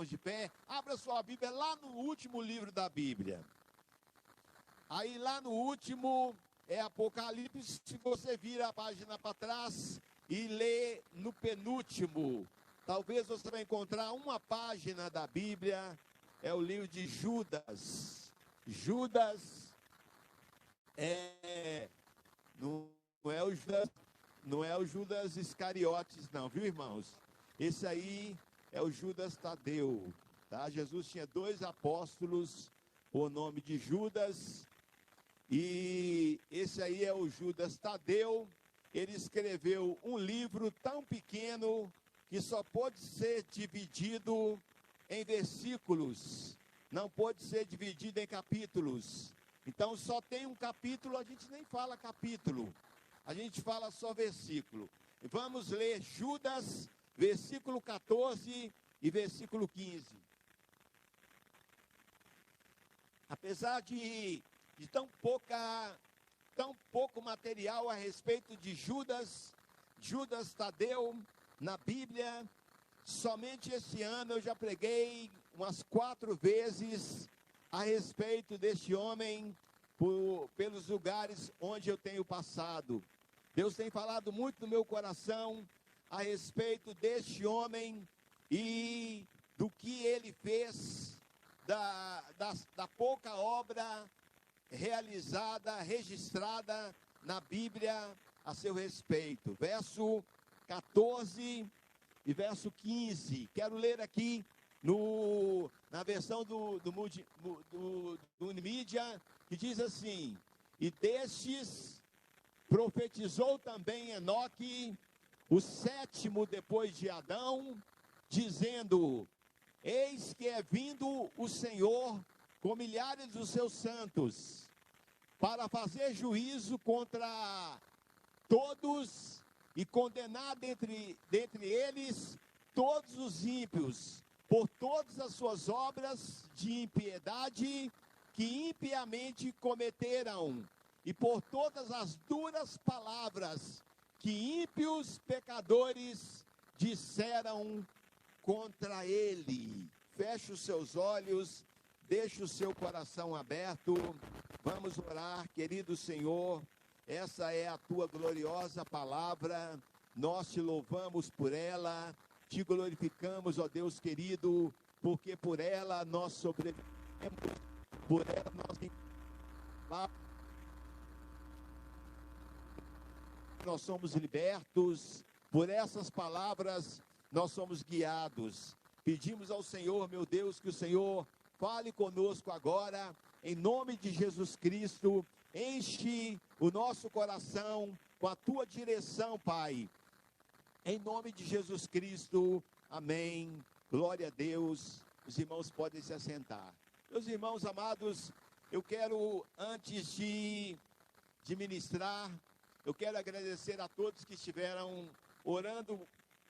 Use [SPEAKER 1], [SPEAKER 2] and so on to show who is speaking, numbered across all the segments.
[SPEAKER 1] irmãos de pé, abra sua Bíblia lá no último livro da Bíblia. Aí lá no último é Apocalipse, se você vira a página para trás e lê no penúltimo, talvez você vai encontrar uma página da Bíblia, é o livro de Judas. Judas não é o Judas Iscariotes não, viu, irmãos? Esse aí é o Judas Tadeu, tá? Jesus tinha 2 apóstolos, o nome de Judas, e esse aí é o Judas Tadeu. Ele escreveu um livro tão pequeno que só pode ser dividido em versículos, não pode ser dividido em capítulos. Então só tem um capítulo, a gente nem fala capítulo, a gente fala só versículo. Vamos ler Judas, versículo 14 e versículo 15. Apesar de tão pouco material a respeito de Judas Tadeu na Bíblia, somente esse ano eu já preguei umas 4 vezes a respeito deste homem pelos lugares onde eu tenho passado. Deus tem falado muito no meu coração a respeito deste homem e do que ele fez, da pouca obra realizada, registrada na Bíblia a seu respeito. Verso 14 e verso 15. Quero ler aqui na versão do Unimídia, que diz assim: e destes profetizou também Enoque, o 7º depois de Adão, dizendo: eis que é vindo o Senhor com milhares dos seus santos, para fazer juízo contra todos e condenar dentre eles todos os ímpios, por todas as suas obras de impiedade que impiamente cometeram, e por todas as duras palavras que ímpios pecadores disseram contra ele. Feche os seus olhos, deixe o seu coração aberto, vamos orar. Querido Senhor, essa é a tua gloriosa palavra, nós te louvamos por ela, te glorificamos, ó Deus querido, porque por ela nós sobrevivemos, por ela nós somos libertos, por essas palavras nós somos guiados. Pedimos ao Senhor, meu Deus, que o Senhor fale conosco agora, em nome de Jesus Cristo. Enche o nosso coração com a tua direção, Pai. Em nome de Jesus Cristo, amém. Glória a Deus. Os irmãos podem se assentar. Meus irmãos amados, eu quero, antes de ministrar, eu quero agradecer a todos que estiveram orando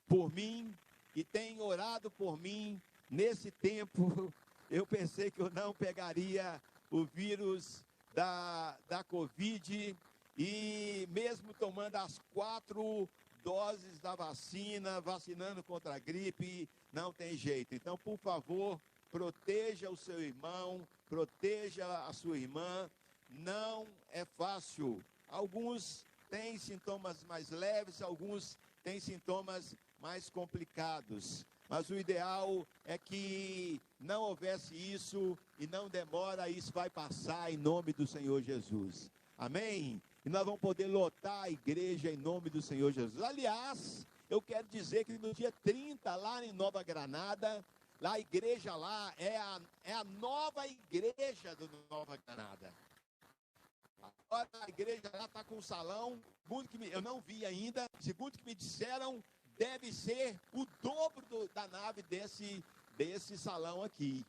[SPEAKER 1] por mim e têm orado por mim. Nesse tempo, eu pensei que eu não pegaria o vírus da Covid, e mesmo tomando as 4 doses da vacina, vacinando contra a gripe, não tem jeito. Então, por favor, proteja o seu irmão, proteja a sua irmã. Não é fácil. Alguns têm sintomas mais leves, alguns têm sintomas mais complicados. Mas o ideal é que não houvesse isso e não demora, isso vai passar em nome do Senhor Jesus. Amém? E nós vamos poder lotar a igreja em nome do Senhor Jesus. Aliás, eu quero dizer que no dia 30, lá em Nova Granada, lá a igreja lá é a nova igreja do Nova Granada. Agora a igreja lá está com um salão, eu não vi ainda, segundo que me disseram, deve ser o dobro da nave desse salão aqui.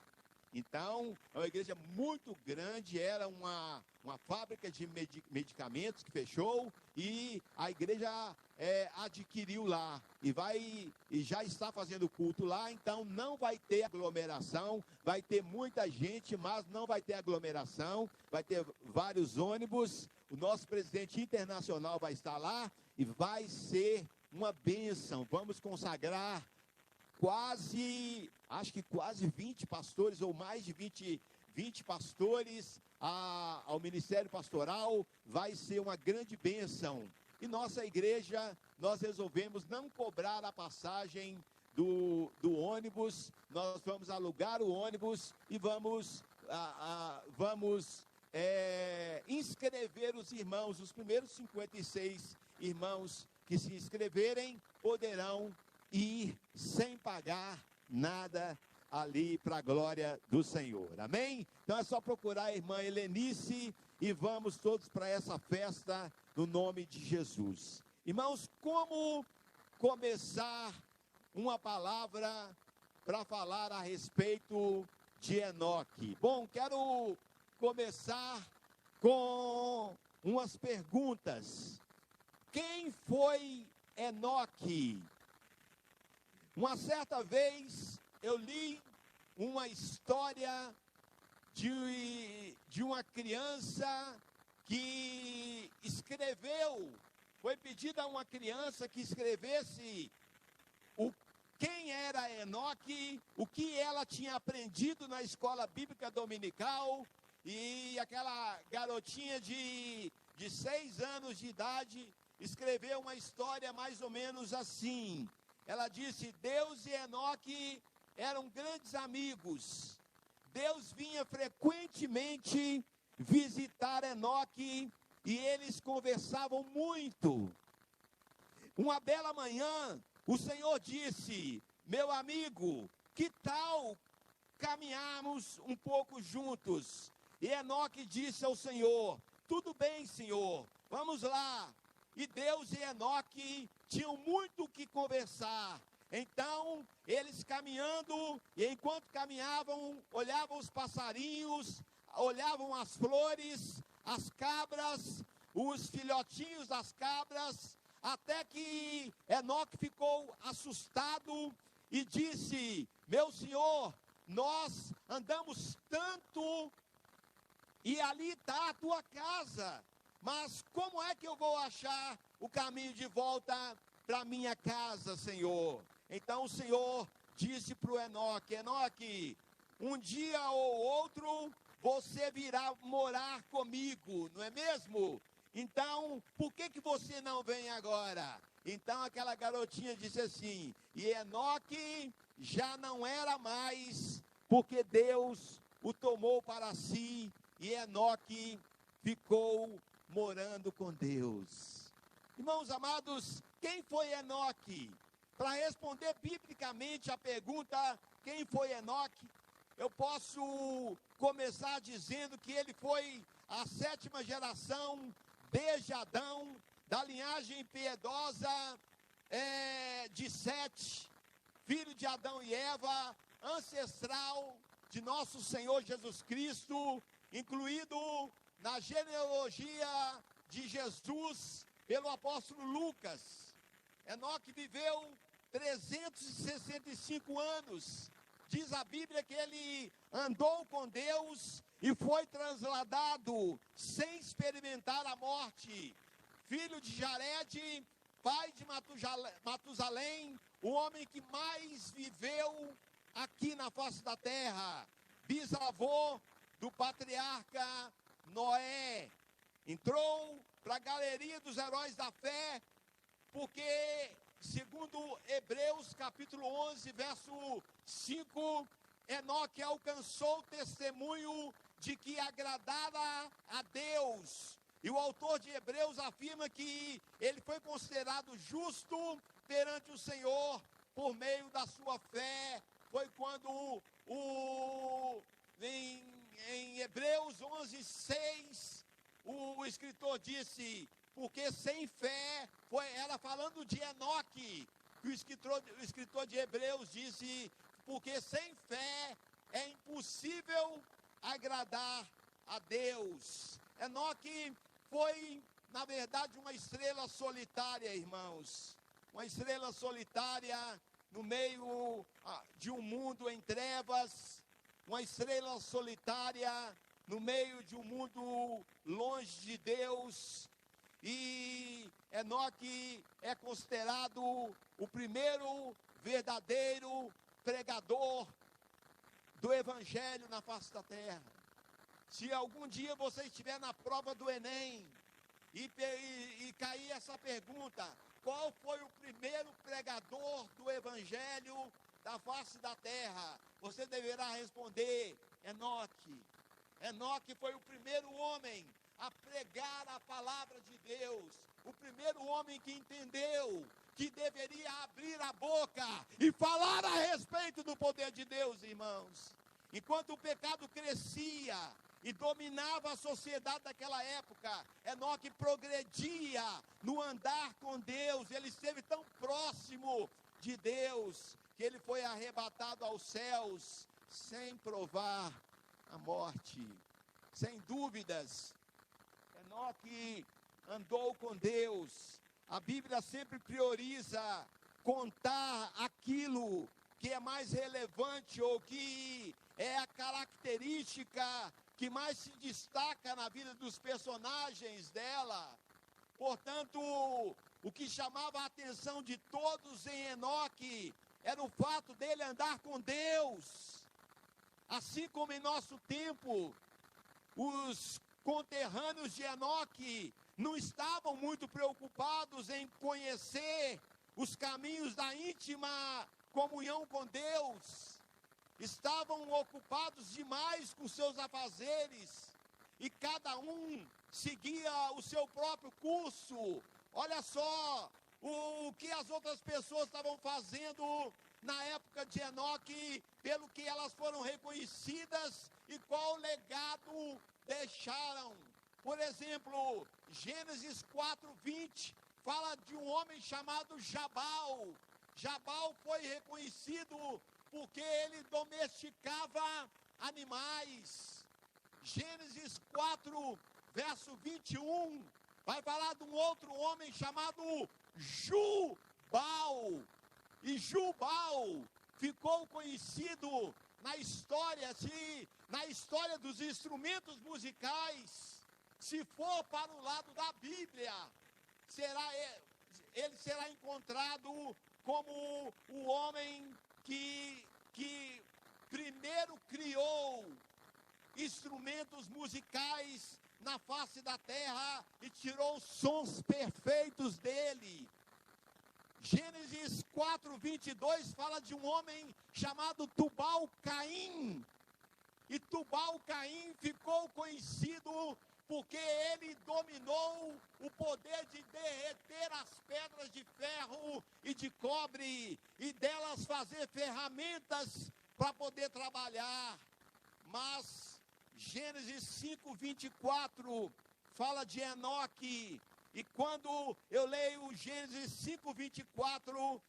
[SPEAKER 1] Então, é uma igreja muito grande, era uma fábrica de medicamentos que fechou, e a igreja adquiriu lá, e já está fazendo culto lá. Então não vai ter aglomeração, vai ter muita gente, mas não vai ter aglomeração, vai ter vários ônibus, o nosso presidente internacional vai estar lá, e vai ser uma bênção. Vamos consagrar acho que quase 20 pastores, ou mais de 20 pastores ao ministério pastoral. Vai ser uma grande bênção. E nossa igreja, nós resolvemos não cobrar a passagem do ônibus. Nós vamos alugar o ônibus e vamos inscrever os irmãos. Os primeiros 56 irmãos que se inscreverem poderão ir sem pagar nada ali para a glória do Senhor. Amém? Então é só procurar a irmã Helenice e vamos todos para essa festa no nome de Jesus. Irmãos, como começar uma palavra para falar a respeito de Enoque? Bom, quero começar com umas perguntas. Quem foi Enoque? Uma certa vez eu li uma história de uma criança que escreveu, foi pedido a uma criança que escrevesse quem era Enoque, o que ela tinha aprendido na escola bíblica dominical, e aquela garotinha de 6 anos de idade escreveu uma história mais ou menos assim. Ela disse: Deus e Enoque eram grandes amigos. Deus vinha frequentemente visitar Enoque e eles conversavam muito. Uma bela manhã, o Senhor disse: meu amigo, que tal caminharmos um pouco juntos? E Enoque disse ao Senhor: tudo bem, Senhor, vamos lá. E Deus e Enoque tinham muito o que conversar. Então, eles caminhando, e enquanto caminhavam, olhavam os passarinhos, olhavam as flores, as cabras, os filhotinhos das cabras, até que Enoque ficou assustado e disse: meu Senhor, nós andamos tanto e ali está a tua casa, mas como é que eu vou achar o caminho de volta para minha casa, Senhor? Então o Senhor disse para o Enoque: Enoque, um dia ou outro você virá morar comigo, não é mesmo? Então, por que você não vem agora? Então aquela garotinha disse assim, e Enoque já não era mais, porque Deus o tomou para si, e Enoque ficou morando com Deus. Irmãos amados, quem foi Enoque? Para responder biblicamente a pergunta, quem foi Enoque? Eu posso começar dizendo que ele foi a 7ª geração desde Adão, da linhagem piedosa de Sete, filho de Adão e Eva, ancestral de nosso Senhor Jesus Cristo, incluído na genealogia de Jesus pelo apóstolo Lucas. Enoque viveu 365 anos. Diz a Bíblia que ele andou com Deus e foi trasladado sem experimentar a morte. Filho de Jared, pai de Matusalém, o homem que mais viveu aqui na face da terra. Bisavô do patriarca Noé. Entrou para a galeria dos heróis da fé, porque, segundo Hebreus capítulo 11, verso 5, Enoque alcançou o testemunho de que agradara a Deus. E o autor de Hebreus afirma que ele foi considerado justo perante o Senhor por meio da sua fé. Foi quando em Hebreus 11, 6, o escritor disse, porque sem fé, ela falando de Enoque, que o escritor de Hebreus disse, porque sem fé é impossível agradar a Deus. Enoque foi, na verdade, uma estrela solitária, irmãos. Uma estrela solitária no meio de um mundo em trevas. Uma estrela solitária no meio de um mundo longe de Deus. E Enoque é considerado o primeiro verdadeiro pregador do Evangelho na face da terra. Se algum dia você estiver na prova do Enem e cair essa pergunta: qual foi o primeiro pregador do Evangelho da face da terra? Você deverá responder: Enoque. Enoque foi o primeiro homem a pregar a palavra de Deus, o primeiro homem que entendeu que deveria abrir a boca e falar a respeito do poder de Deus, irmãos. Enquanto o pecado crescia e dominava a sociedade daquela época, Enoque progredia no andar com Deus. Ele esteve tão próximo de Deus que ele foi arrebatado aos céus sem provar a morte. Sem dúvidas, Enoque andou com Deus. A Bíblia sempre prioriza contar aquilo que é mais relevante ou que é a característica que mais se destaca na vida dos personagens dela. Portanto, o que chamava a atenção de todos em Enoque era o fato dele andar com Deus. Assim como em nosso tempo, os conterrâneos de Enoque não estavam muito preocupados em conhecer os caminhos da íntima comunhão com Deus. Estavam ocupados demais com seus afazeres e cada um seguia o seu próprio curso. Olha só o que as outras pessoas estavam fazendo na época de Enoque, pelo que elas foram reconhecidas e qual legado deixaram. Por exemplo, Gênesis 4:20 fala de um homem chamado Jabal. Jabal foi reconhecido porque ele domesticava animais. Gênesis 4, verso 21, vai falar de um outro homem chamado Jubal. E Jubal ficou conhecido na história dos instrumentos musicais. Se for para o lado da Bíblia, ele será encontrado como o homem que primeiro criou instrumentos musicais na face da terra e tirou sons perfeitos dele. Gênesis 4:22 fala de um homem chamado Tubal-Caim. E Tubal-Caim ficou conhecido porque ele dominou o poder de derreter as pedras de ferro e de cobre e delas fazer ferramentas para poder trabalhar. Mas Gênesis 5:24 fala de Enoque. E quando eu leio Gênesis 5:24,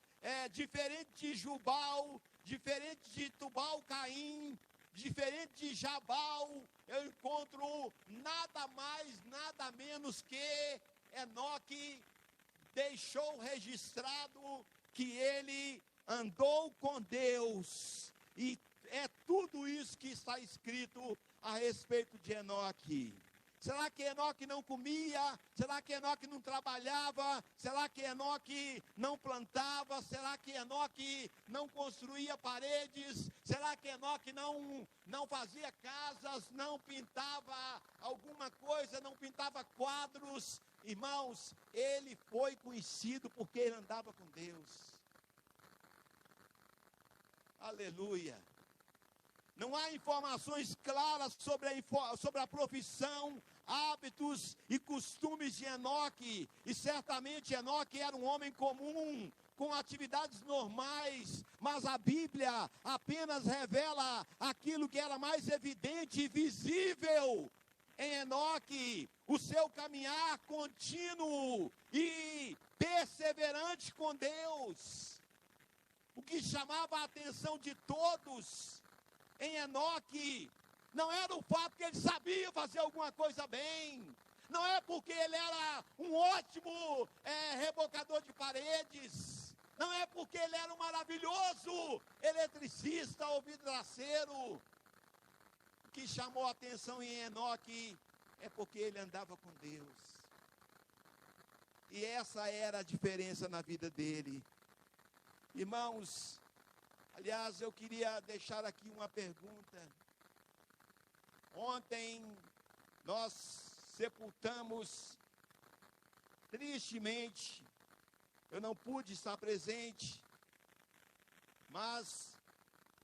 [SPEAKER 1] diferente de Jubal, diferente de Tubal-Caim, diferente de Jabal, eu encontro nada mais, nada menos que Enoque deixou registrado que ele andou com Deus. E é tudo isso que está escrito a respeito de Enoque. Será que Enoque não comia? Será que Enoque não trabalhava? Será que Enoque não plantava? Será que Enoque não construía paredes? Será que Enoque não fazia casas? Não pintava alguma coisa? Não pintava quadros? Irmãos, ele foi conhecido porque ele andava com Deus. Aleluia. Não há informações claras sobre a profissão, hábitos e costumes de Enoque. E certamente Enoque era um homem comum, com atividades normais. Mas a Bíblia apenas revela aquilo que era mais evidente e visível em Enoque. O seu caminhar contínuo e perseverante com Deus. O que chamava a atenção de todos em Enoque não era o fato que ele sabia fazer alguma coisa bem, não é porque ele era um ótimo rebocador de paredes, não é porque ele era um maravilhoso eletricista ou vidraceiro. O que chamou a atenção em Enoque é porque ele andava com Deus. E essa era a diferença na vida dele. Irmãos, aliás, eu queria deixar aqui uma pergunta. Ontem nós sepultamos, tristemente, eu não pude estar presente, mas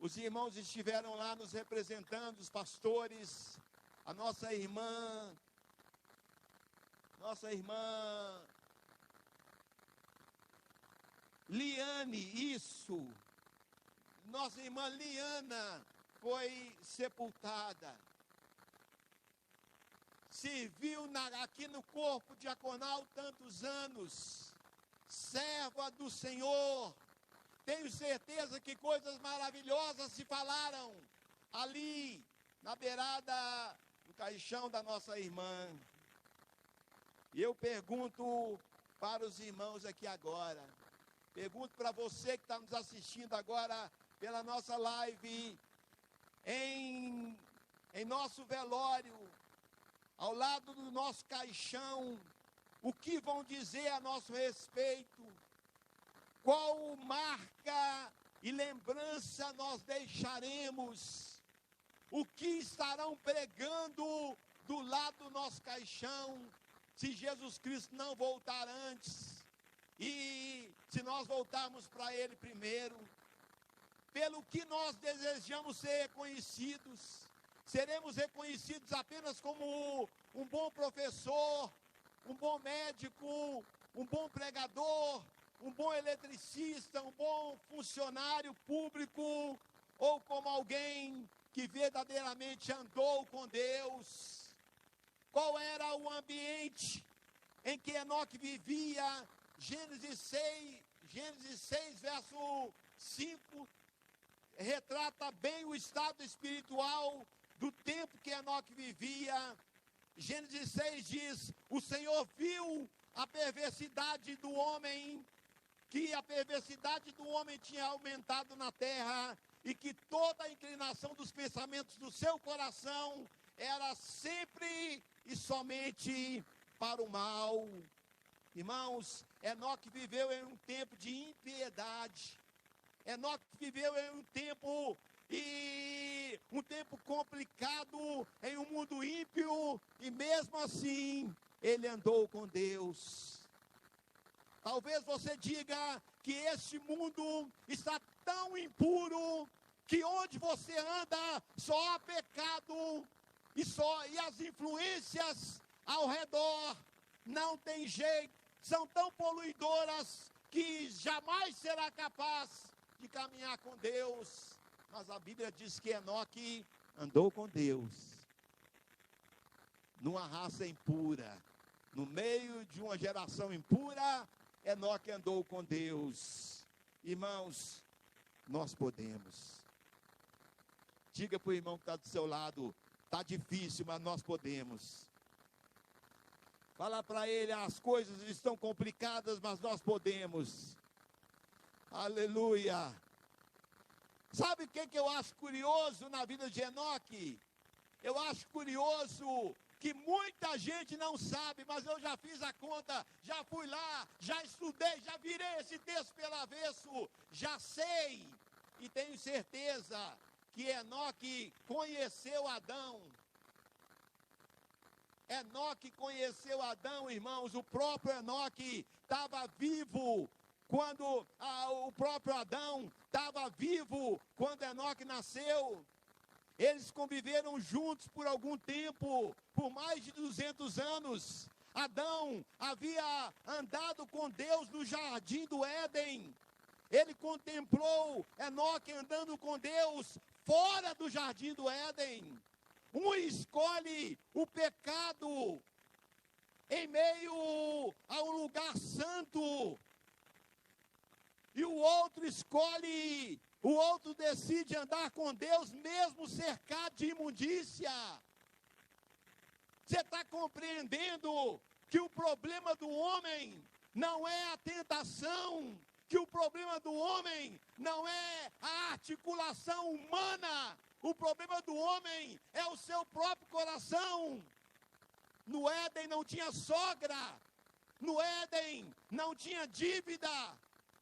[SPEAKER 1] os irmãos estiveram lá nos representando, os pastores, a nossa irmã Liane, nossa irmã Liana foi sepultada. Serviu aqui no corpo diaconal tantos anos, serva do Senhor. Tenho certeza que coisas maravilhosas se falaram ali, na beirada do caixão da nossa irmã. E eu pergunto para os irmãos aqui agora, pergunto para você que está nos assistindo agora pela nossa live, em nosso velório, ao lado do nosso caixão, o que vão dizer a nosso respeito? Qual marca e lembrança nós deixaremos? O que estarão pregando do lado do nosso caixão, se Jesus Cristo não voltar antes? E se nós voltarmos para Ele primeiro? Pelo que nós desejamos ser reconhecidos? Seremos reconhecidos apenas como um bom professor, um bom médico, um bom pregador, um bom eletricista, um bom funcionário público, ou como alguém que verdadeiramente andou com Deus? Qual era o ambiente em que Enoque vivia? Gênesis 6, verso 5, retrata bem o estado espiritual do tempo que Enoque vivia. Gênesis 6 diz: o Senhor viu a perversidade do homem, que a perversidade do homem tinha aumentado na terra, e que toda a inclinação dos pensamentos do seu coração era sempre e somente para o mal. Irmãos, Enoque viveu em um tempo de impiedade. Enoque viveu em um tempo complicado, em um mundo ímpio, e mesmo assim, ele andou com Deus. Talvez você diga que este mundo está tão impuro, que onde você anda só há pecado, e as influências ao redor não tem jeito, são tão poluidoras que jamais será capaz de caminhar com Deus. Mas a Bíblia diz que Enoque andou com Deus, numa raça impura, no meio de uma geração impura. Enoque andou com Deus. Irmãos, nós podemos. Diga para o irmão que está do seu lado: está difícil, mas nós podemos. Fala para ele: as coisas estão complicadas, mas nós podemos. Aleluia. Sabe o que eu acho curioso na vida de Enoque? Eu acho curioso que muita gente não sabe, mas eu já fiz a conta, já fui lá, já estudei, já virei esse texto pelo avesso, já sei e tenho certeza que Enoque conheceu Adão. Enoque conheceu Adão, irmãos. O próprio Enoque estava vivo quando o próprio Adão estava vivo quando Enoque nasceu. Eles conviveram juntos por algum tempo, por mais de 200 anos. Adão havia andado com Deus no jardim do Éden. Ele contemplou Enoque andando com Deus fora do jardim do Éden. Um escolhe o pecado em meio a um lugar santo, e o outro decide andar com Deus mesmo cercado de imundícia. Você está compreendendo que o problema do homem não é a tentação, que o problema do homem não é a articulação humana, o problema do homem é o seu próprio coração. No Éden não tinha sogra, no Éden não tinha dívida,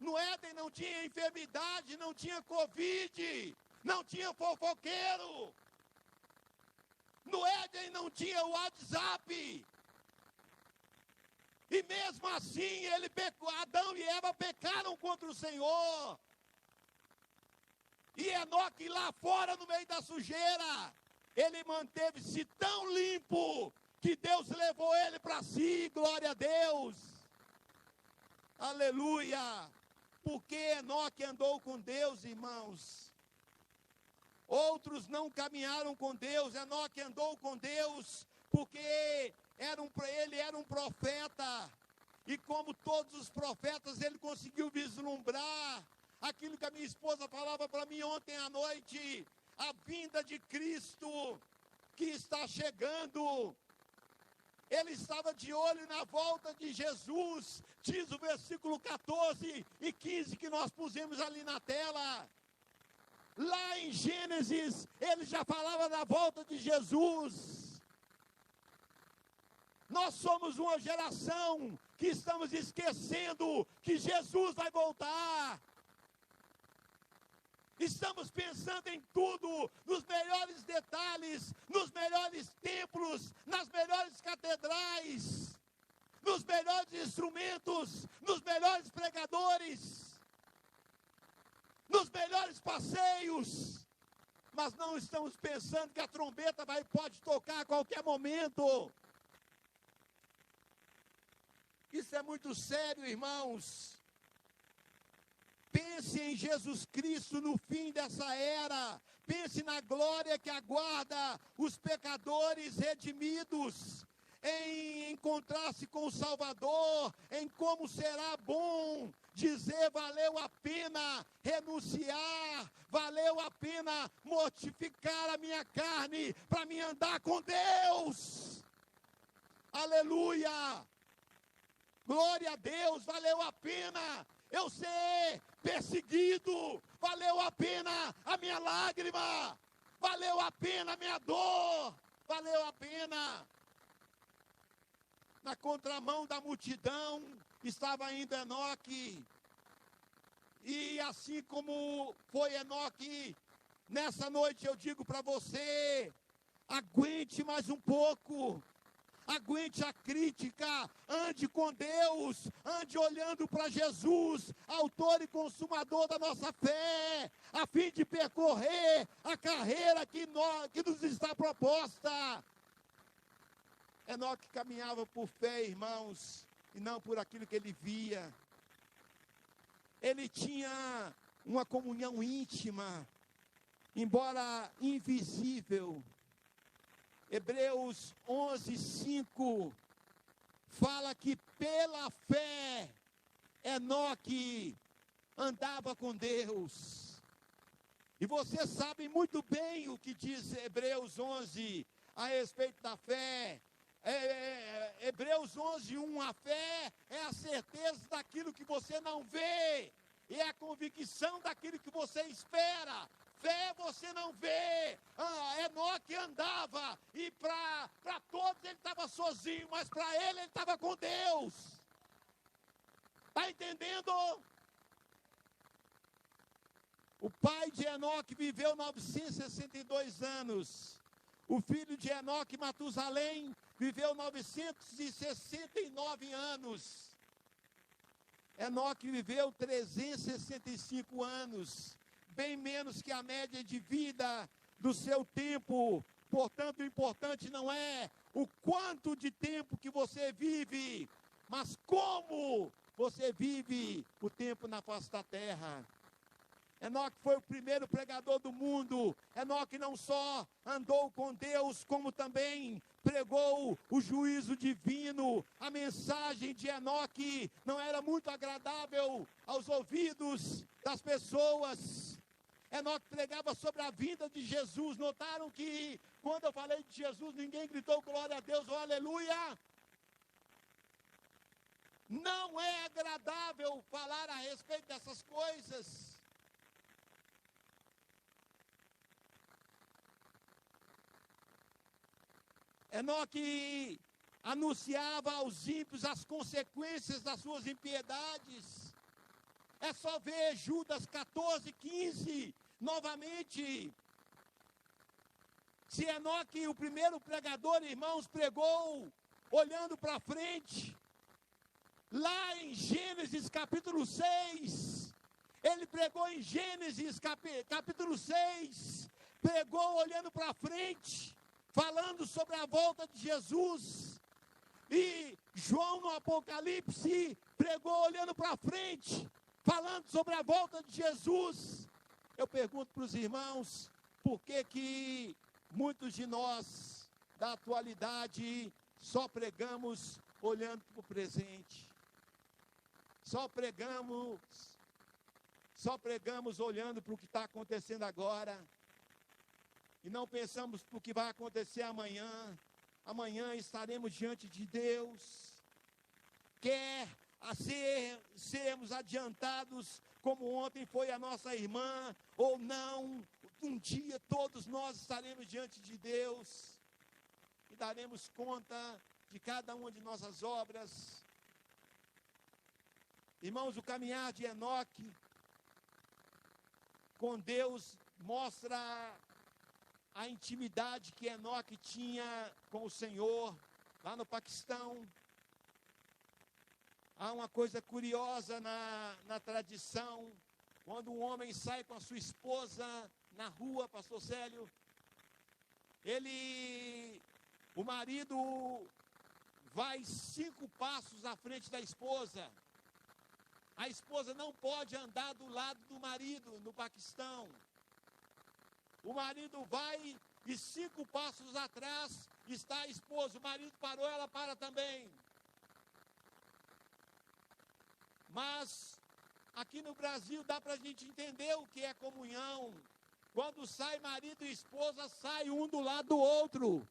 [SPEAKER 1] No Éden não tinha enfermidade, não tinha Covid, não tinha fofoqueiro. No Éden não tinha o WhatsApp. E mesmo assim, ele pecou, Adão e Eva pecaram contra o Senhor. E Enoque lá fora, no meio da sujeira, ele manteve-se tão limpo, que Deus levou ele para si, glória a Deus. Aleluia. Porque Enoque andou com Deus, irmãos. Outros não caminharam com Deus. Enoque andou com Deus porque ele era um profeta. E como todos os profetas, ele conseguiu vislumbrar aquilo que a minha esposa falava para mim ontem à noite. A vinda de Cristo que está chegando. Ele estava de olho na volta de Jesus. Diz o versículo 14 e 15 que nós pusemos ali na tela. Lá em Gênesis, ele já falava da volta de Jesus. Nós somos uma geração que estamos esquecendo que Jesus vai voltar. Estamos pensando em tudo, nos melhores detalhes, nos melhores templos, nas melhores catedrais, nos melhores instrumentos, nos melhores pregadores, nos melhores passeios, mas não estamos pensando que a trombeta pode tocar a qualquer momento. Isso é muito sério, irmãos. Pense em Jesus Cristo no fim dessa era. Pense na glória que aguarda os pecadores redimidos. Em encontrar-se com o Salvador. Em como será bom dizer: valeu a pena renunciar. Valeu a pena mortificar a minha carne para me andar com Deus. Aleluia. Glória a Deus, valeu a pena eu ser perseguido, valeu a pena a minha lágrima, valeu a pena a minha dor, valeu a pena. Na contramão da multidão estava indo Enoque, e assim como foi Enoque, nessa noite eu digo para você: aguente mais um pouco. Aguente a crítica, ande com Deus, ande olhando para Jesus, autor e consumador da nossa fé, a fim de percorrer a carreira que nos está proposta. Enoque caminhava por fé, irmãos, e não por aquilo que ele via. Ele tinha uma comunhão íntima, embora invisível. Hebreus 11:5 fala que pela fé Enoque andava com Deus. E você sabe muito bem o que diz Hebreus 11 a respeito da fé. Hebreus 11:1, a fé é a certeza daquilo que você não vê, e é a convicção daquilo que você espera. Fé você não vê. Enoque andava, e para todos ele estava sozinho, mas para ele estava com Deus. Está entendendo? O pai de Enoque viveu 962 anos. O filho de Enoque, Matusalém, viveu 969 anos. Enoque viveu 365 anos. Bem menos que a média de vida do seu tempo. Portanto, o importante não é o quanto de tempo que você vive, mas como você vive o tempo na face da terra. Enoque foi o primeiro pregador do mundo. Enoque não só andou com Deus, como também pregou o juízo divino. A mensagem de Enoque não era muito agradável aos ouvidos das pessoas. Enoque pregava sobre a vinda de Jesus. Notaram que quando eu falei de Jesus, ninguém gritou glória a Deus ou aleluia? Não é agradável falar a respeito dessas coisas. Enoque anunciava aos ímpios as consequências das suas impiedades. É só ver Judas 14, 15, novamente. Se Enoque, o primeiro pregador, irmãos, pregou olhando para frente, lá em Gênesis capítulo 6, ele pregou em Gênesis capítulo 6, pregou olhando para frente, falando sobre a volta de Jesus. E João no Apocalipse pregou olhando para frente, falando sobre a volta de Jesus. Eu pergunto para os irmãos, por que muitos de nós, da atualidade, só pregamos olhando para o presente? Só pregamos olhando para o que está acontecendo agora, e não pensamos para o que vai acontecer amanhã. Amanhã estaremos diante de Deus. Quer sermos adiantados, como ontem foi a nossa irmã, ou não, um dia todos nós estaremos diante de Deus, e daremos conta de cada uma de nossas obras. Irmãos, o caminhar de Enoque com Deus mostra a intimidade que Enoque tinha com o Senhor. Lá no Paquistão, há uma coisa curiosa na tradição. Quando um homem sai com a sua esposa na rua, pastor Célio, o marido vai 5 passos à frente da esposa. A esposa não pode andar do lado do marido no Paquistão. O marido vai e 5 passos atrás está a esposa. O marido parou, ela para também. Mas aqui no Brasil dá para a gente entender o que é comunhão. Quando sai marido e esposa, sai um do lado do outro.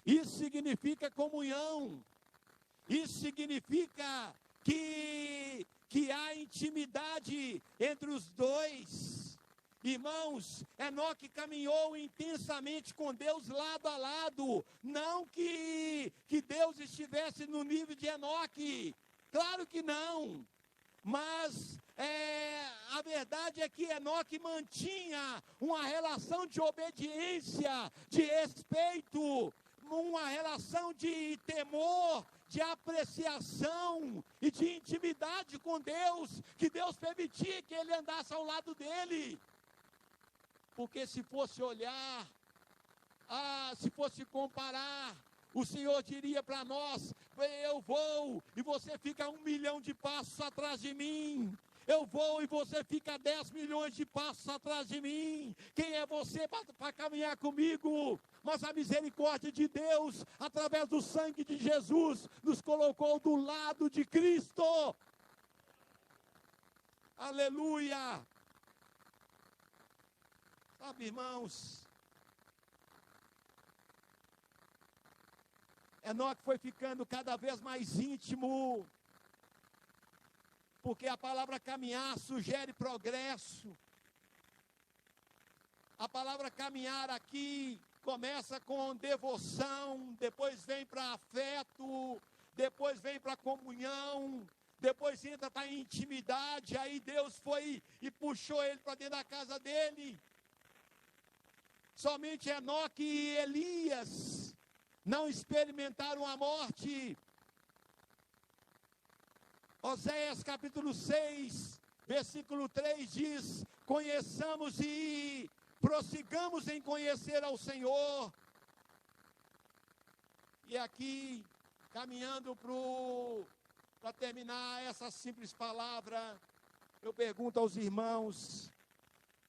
[SPEAKER 1] Isso significa comunhão. Isso significa que há intimidade entre os dois. Irmãos, Enoque caminhou intensamente com Deus lado a lado. Não que Deus estivesse no nível de Enoque. Claro que não. Mas a verdade é que Enoque mantinha uma relação de obediência, de respeito, uma relação de temor, de apreciação e de intimidade com Deus, que Deus permitia que ele andasse ao lado dele. Porque se fosse olhar, se fosse comparar, o Senhor diria para nós: eu vou e você fica 1 milhão de passos atrás de mim. Eu vou e você fica 10 milhões de passos atrás de mim. Quem é você para caminhar comigo? Mas a misericórdia de Deus, através do sangue de Jesus, nos colocou do lado de Cristo. Aleluia! Sabe, irmãos, Enoque foi ficando cada vez mais íntimo, porque a palavra caminhar sugere progresso. A palavra caminhar aqui começa com devoção, depois vem para afeto, depois vem para comunhão, depois entra para intimidade. Aí Deus foi e puxou ele para dentro da casa dele. Somente Enoque e Elias não experimentaram a morte. Oséias capítulo 6, versículo 3 diz: conheçamos e prossigamos em conhecer ao Senhor. E aqui, caminhando para terminar essa simples palavra, eu pergunto aos irmãos,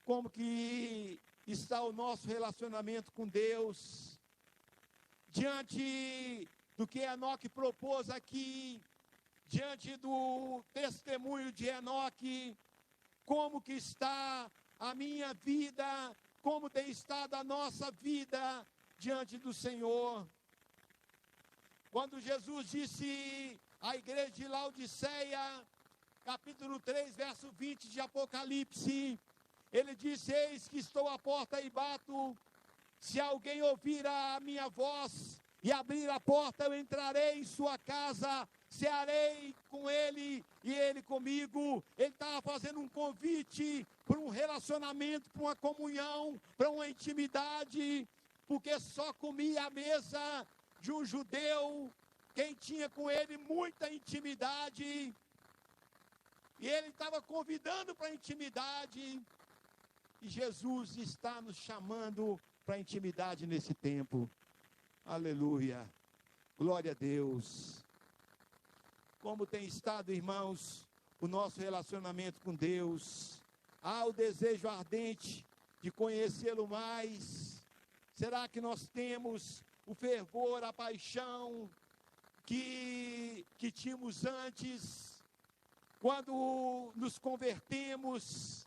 [SPEAKER 1] como que está o nosso relacionamento com Deus? Diante do que Enoque propôs aqui, diante do testemunho de Enoque, como que está a minha vida, como tem estado a nossa vida diante do Senhor? Quando Jesus disse à igreja de Laodiceia, capítulo 3, verso 20 de Apocalipse, ele disse: eis que estou à porta e bato, se alguém ouvir a minha voz e abrir a porta, eu entrarei em sua casa cearei com ele e ele comigo. Ele estava fazendo um convite para um relacionamento, para uma comunhão, para uma intimidade, porque só comia à mesa de um judeu quem tinha com ele muita intimidade. E ele estava convidando para a intimidade. E Jesus está nos chamando para a intimidade nesse tempo. Aleluia. Glória a Deus. Como tem estado, irmãos, o nosso relacionamento com Deus? Há o desejo ardente de conhecê-lo mais? Será que nós temos o fervor, a paixão que tínhamos antes, quando nos convertemos?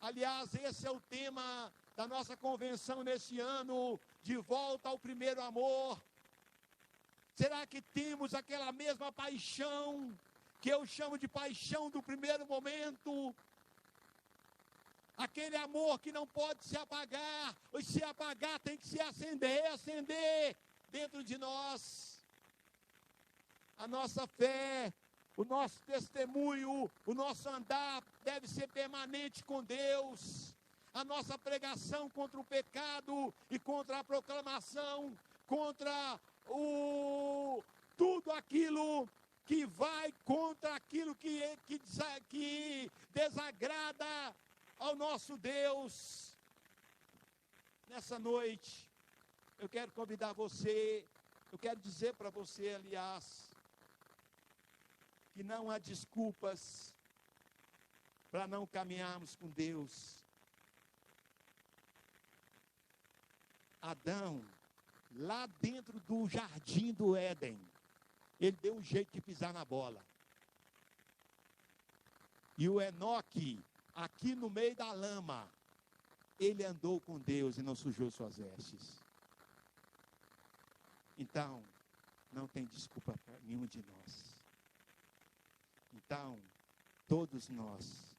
[SPEAKER 1] Aliás, esse é o tema da nossa convenção nesse ano, de volta ao primeiro amor. Será que temos aquela mesma paixão, que eu chamo de paixão do primeiro momento? Aquele amor que não pode se apagar, ou se apagar tem que se acender dentro de nós. A nossa fé, o nosso testemunho, o nosso andar deve ser permanente com Deus. A nossa pregação contra o pecado e contra a proclamação, contra tudo aquilo que vai contra aquilo que desagrada ao nosso Deus. Nessa noite, eu quero convidar você, eu quero dizer para você, aliás, que não há desculpas para não caminharmos com Deus. Adão, lá dentro do jardim do Éden, ele deu um jeito de pisar na bola. E o Enoque, aqui no meio da lama, ele andou com Deus e não sujou suas vestes. Então, não tem desculpa para nenhum de nós. Então, todos nós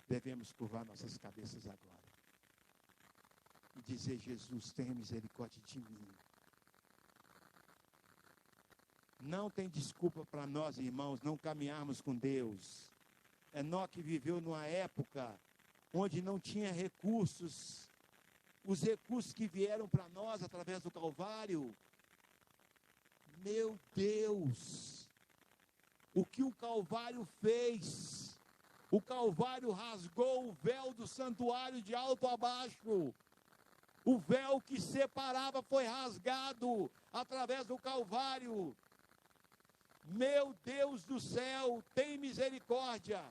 [SPEAKER 1] devemos curvar nossas cabeças agora e dizer: Jesus, tenha misericórdia de mim. Não tem desculpa para nós, irmãos, não caminharmos com Deus. Enoque viveu numa época onde não tinha recursos. Os recursos que vieram para nós através do Calvário. Meu Deus! O que o Calvário fez? O Calvário rasgou o véu do santuário de alto a baixo. O véu que separava foi rasgado através do Calvário. Meu Deus do céu, tem misericórdia.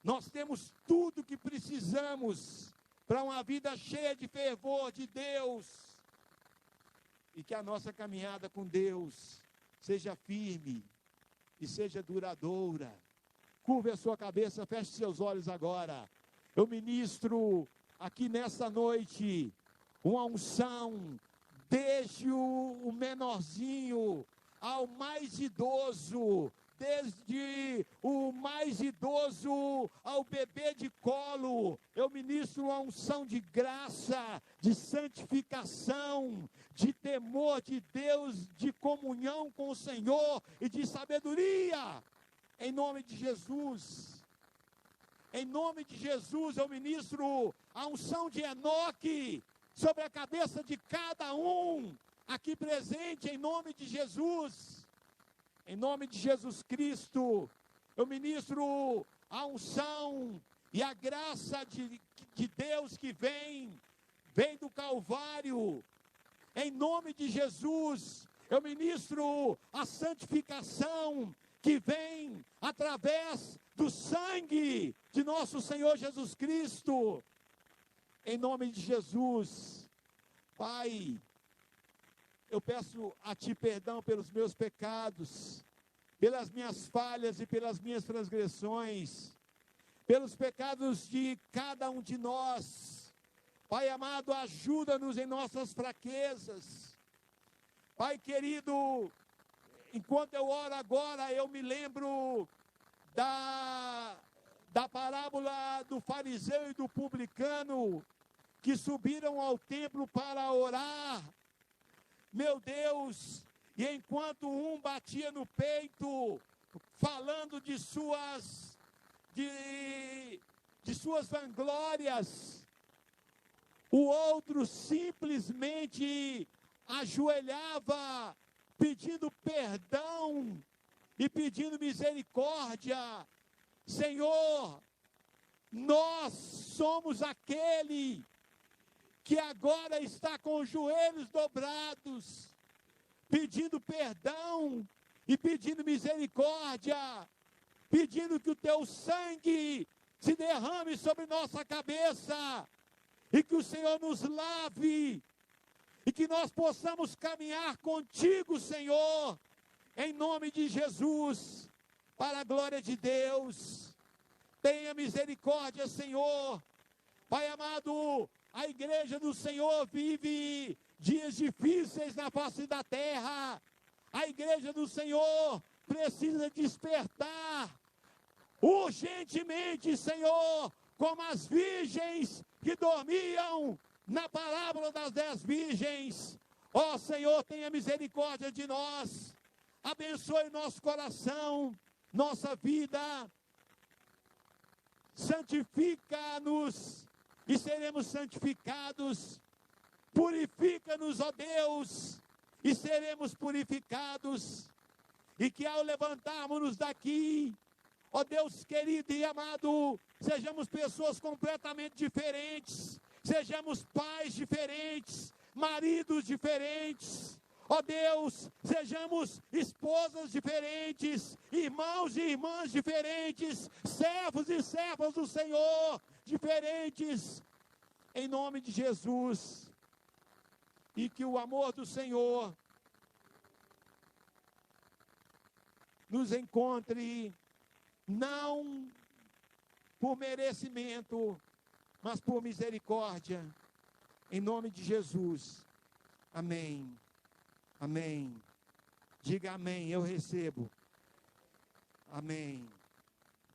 [SPEAKER 1] Nós temos tudo que precisamos para uma vida cheia de fervor de Deus. E que a nossa caminhada com Deus seja firme e seja duradoura. Curve a sua cabeça, feche seus olhos agora. Eu ministro aqui nessa noite uma unção, desde o menorzinho ao mais idoso, desde o mais idoso ao bebê de colo. Eu ministro uma unção de graça, de santificação, de temor de Deus, de comunhão com o Senhor e de sabedoria, em nome de Jesus. Em nome de Jesus, eu ministro a unção de Enoque sobre a cabeça de cada um aqui presente, em nome de Jesus. Em nome de Jesus Cristo, eu ministro a unção e a graça de Deus que vem do Calvário. Em nome de Jesus, eu ministro a santificação que vem através do sangue de nosso Senhor Jesus Cristo. Em nome de Jesus, Pai, eu peço a Ti perdão pelos meus pecados, pelas minhas falhas e pelas minhas transgressões, pelos pecados de cada um de nós. Pai amado, ajuda-nos em nossas fraquezas. Pai querido, enquanto eu oro agora, eu me lembro da parábola do fariseu e do publicano, que subiram ao templo para orar. Meu Deus, E enquanto um batia no peito, falando de suas vanglórias, o outro simplesmente ajoelhava, pedindo perdão e pedindo misericórdia. Senhor, nós somos aquele que agora está com os joelhos dobrados, pedindo perdão e pedindo misericórdia, pedindo que o teu sangue se derrame sobre nossa cabeça e que o Senhor nos lave e que nós possamos caminhar contigo, Senhor, em nome de Jesus, para a glória de Deus. Tenha misericórdia, Senhor. Pai amado, a igreja do Senhor vive dias difíceis na face da terra. A igreja do Senhor precisa despertar urgentemente, Senhor, como as virgens que dormiam na parábola das 10 virgens. Ó Senhor, tenha misericórdia de nós. Abençoe nosso coração, nossa vida. Santifica-nos e seremos santificados. Purifica-nos, ó Deus, e seremos purificados. E que ao levantarmos-nos daqui, ó Deus querido e amado, sejamos pessoas completamente diferentes, sejamos pais diferentes, maridos diferentes. Ó Deus, sejamos esposas diferentes, irmãos e irmãs diferentes, servos e servas do Senhor diferentes, em nome de Jesus. E que o amor do Senhor nos encontre, não por merecimento, mas por misericórdia, em nome de Jesus. Amém. Amém. Diga amém, eu recebo. Amém.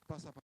[SPEAKER 1] Passa a